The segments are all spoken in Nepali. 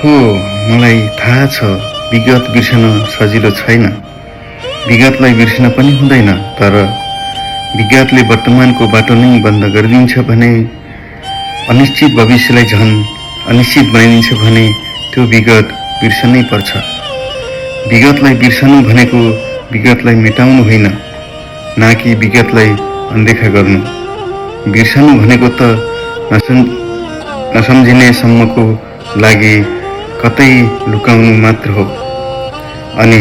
हो, मलाई थाहा छ विगत बिर्सन सजिलो छैन। विगतलाई बिर्सन पनि हुँदैन, तर विगतले वर्तमानको बाटो नै बन्द गरिदिन्छ भने, अनिश्चित भविष्यलाई झन् अनिश्चित बनाइदिन्छ भने त्यो विगत बिर्सनै पर्छ। विगतलाई बिर्सनु भनेको विगतलाई मेटाउनु होइन, न कि विगतलाई अनदेखा गर्नु। बिर्सनु भनेको त नसम्झिनेसम्मको लागि कतै लुकाउनु मात्र हो। अनि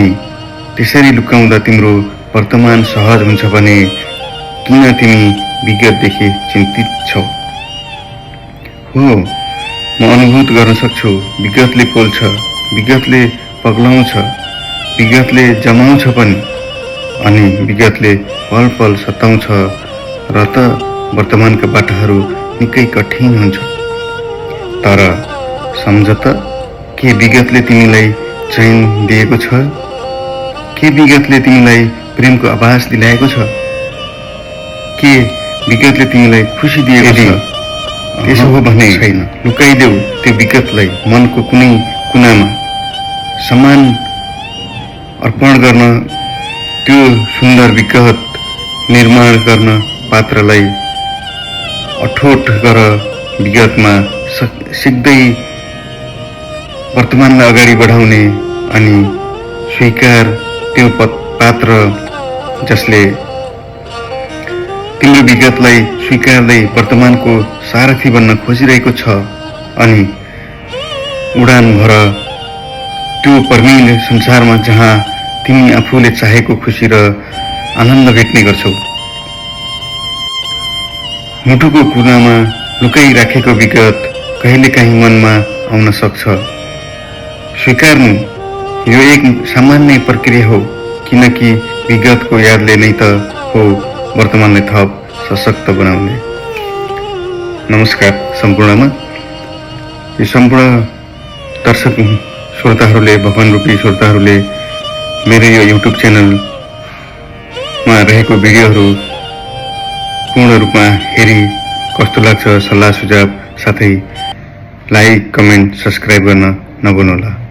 त्यसरी लुकाउँदा तिम्रो वर्तमान सहज हुन्छ भने किन तिमी विगतदेखि चिन्तित छौ? हो, म अनुभूत गर्न सक्छु। विगतले पोल्छ, विगतले पग्लाउँछ, विगतले जमाउँछ पनि, अनि विगतले पल पल सताउँछ र त वर्तमानका बाटोहरू निकै कठिन हुन्छ। तर सम्झ त, के विगतले तिमीलाई चैन दिएको छ? के विगतले तिमीलाई प्रेमको आभास दिलाएको छ? के विगतले तिमीलाई खुसी दिएको छ? त्यसो हो भने छैन, लुकाइदेऊ त्यो विगतलाई मनको कुनै कुनामा। सम्मान अर्पण गर्न त्यो सुन्दर विगत निर्माण गर्न पात्रलाई अठोट गर। विगतमा सिक्दै वर्तमानलाई अगाडि बढाउने अनि स्वीकार त्यो पात्र जसले तिम्रो विगतलाई स्वीकार्दै वर्तमानको सारथी बन्न खोजिरहेको छ, अनि उडान भर त्यो पर्मिल संसारमा जहाँ तिमी आफूले चाहेको खुसी र आनन्द भेट्ने गर्छौ। मुटुको कुनामा लुकाइराखेको विगत कहिलेकाहीँ मनमा आउन सक्छ। स्वीकार्नु यो एक सामान्य प्रक्रिया हो, किनकि विगतको यादले नै त हो वर्तमानलाई थप सशक्त बनाउने। नमस्कार सम्पूर्णमा। यो सम्पूर्ण दर्शक श्रोताहरूले, भगवान रूपी श्रोताहरूले मेरो यो युट्युब च्यानलमा रहेको भिडियोहरू पूर्ण रूपमा हेरी कस्तो लाग्छ सल्लाह सुझाव साथै लाइक, कमेन्ट, सब्सक्राइब गर्न नभुल्नुहोला।